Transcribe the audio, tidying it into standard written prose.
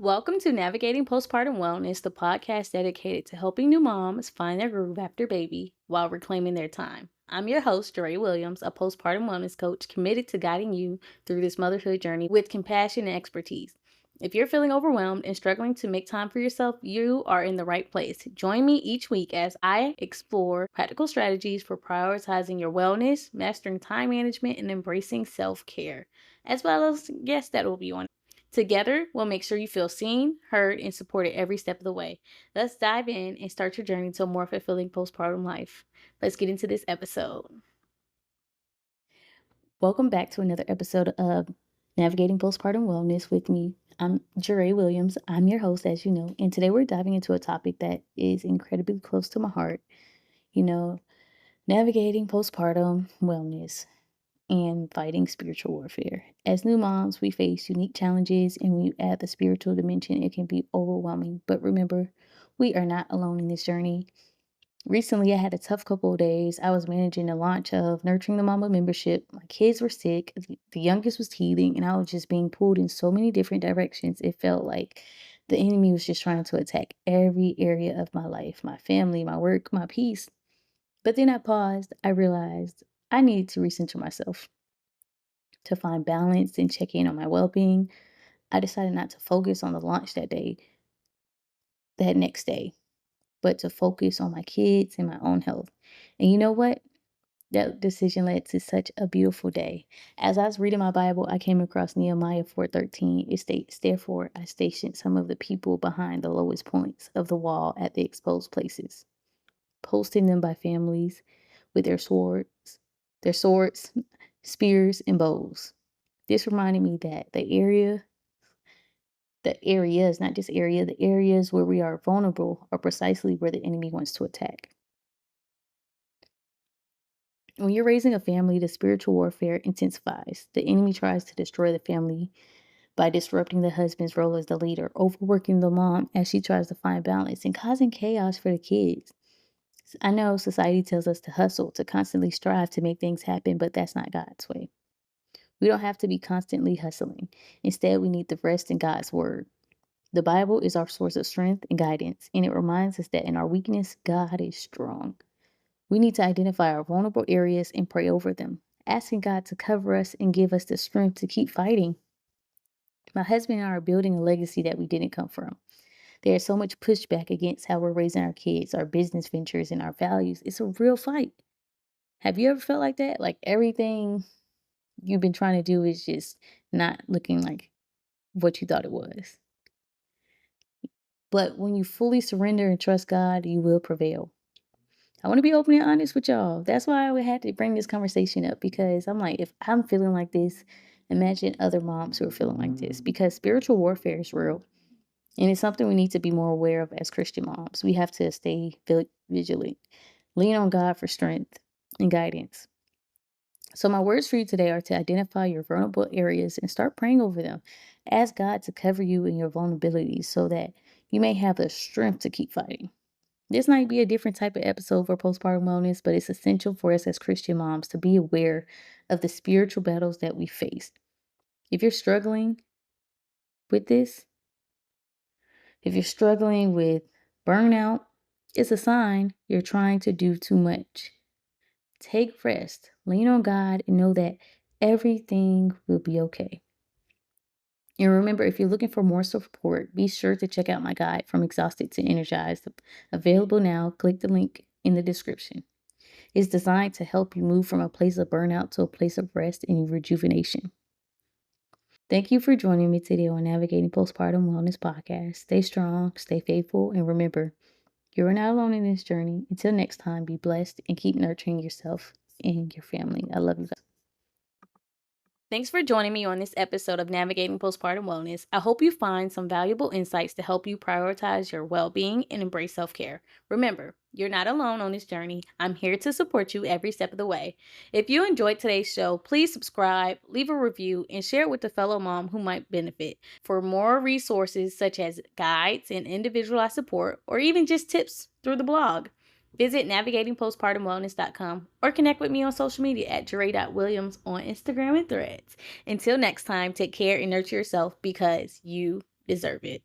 Welcome to Navigating Postpartum Wellness, the podcast dedicated to helping new moms find their groove after baby while reclaiming their time. I'm your host, Jaree Williams, a postpartum wellness coach committed to guiding you through this motherhood journey with compassion and expertise. If you're feeling overwhelmed and struggling to make time for yourself, you are in the right place. Join me each week as I explore practical strategies for prioritizing your wellness, mastering time management, and embracing self-care, as well as guests that will be on. Together, we'll make sure you feel seen, heard, and supported every step of the way. Let's dive in and start your journey to a more fulfilling postpartum life. Let's get into this episode. Welcome back to another episode of Navigating Postpartum Wellness with me. I'm Jaree Williams. I'm your host, as you know, and today we're diving into a topic that is incredibly close to my heart. Navigating postpartum wellness and fighting spiritual warfare. As new moms, we face unique challenges, and when you add the spiritual dimension, it can be overwhelming. But remember, we are not alone in this journey. Recently, I had a tough couple of days. I was managing the launch of Nurturing the Mama membership. My kids were sick, the youngest was teething, and I was just being pulled in so many different directions. It felt like the enemy was just trying to attack every area of my life, my family, my work, my peace. But then I paused. I realized I needed to recenter myself to find balance and check in on my well-being. I decided not to focus on the launch that next day, but to focus on my kids and my own health. And you know what? That decision led to such a beautiful day. As I was reading my Bible, I came across Nehemiah 4:13. It states, "Therefore I stationed some of the people behind the lowest points of the wall at the exposed places, posting them by families with their swords, spears, and bows." This reminded me that the areas where we are vulnerable are precisely where the enemy wants to attack. When you're raising a family, the spiritual warfare intensifies. The enemy tries to destroy the family by disrupting the husband's role as the leader, overworking the mom as she tries to find balance, and causing chaos for the kids. I know society tells us to hustle, to constantly strive to make things happen, but that's not God's way. We don't have to be constantly hustling. Instead, we need the rest in God's word. The Bible is our source of strength and guidance, and it reminds us that in our weakness, God is strong. We need to identify our vulnerable areas and pray over them, asking God to cover us and give us the strength to keep fighting. My husband and I are building a legacy that we didn't come from. There is so much pushback against how we're raising our kids, our business ventures, and our values. It's a real fight. Have you ever felt like that? Like everything you've been trying to do is just not looking like what you thought it was. But when you fully surrender and trust God, you will prevail. I want to be open and honest with y'all. That's why I had to bring this conversation up, because I'm like, if I'm feeling like this, imagine other moms who are feeling like this, because spiritual warfare is real. And it's something we need to be more aware of as Christian moms. We have to stay vigilant, lean on God for strength and guidance. So my words for you today are to identify your vulnerable areas and start praying over them. Ask God to cover you in your vulnerabilities so that you may have the strength to keep fighting. This might be a different type of episode for postpartum wellness, but it's essential for us as Christian moms to be aware of the spiritual battles that we face. If you're struggling with this, if you're struggling with burnout, it's a sign you're trying to do too much. Take rest, lean on God, and know that everything will be okay. And remember, if you're looking for more support, be sure to check out my guide, From Exhausted to Energized. Available now. Click the link in the description. It's designed to help you move from a place of burnout to a place of rest and rejuvenation. Thank you for joining me today on Navigating Postpartum Wellness Podcast. Stay strong, stay faithful, and remember, you're not alone in this journey. Until next time, be blessed and keep nurturing yourself and your family. I love you guys. Thanks for joining me on this episode of Navigating Postpartum Wellness. I hope you find some valuable insights to help you prioritize your well-being and embrace self-care. Remember, you're not alone on this journey. I'm here to support you every step of the way. If you enjoyed today's show, please subscribe, leave a review, and share it with a fellow mom who might benefit. For more resources such as guides and individualized support, or even just tips through the blog, visit navigatingpostpartumwellness.com or connect with me on social media at Jaree.Williams on Instagram and Threads. Until next time, take care and nurture yourself because you deserve it.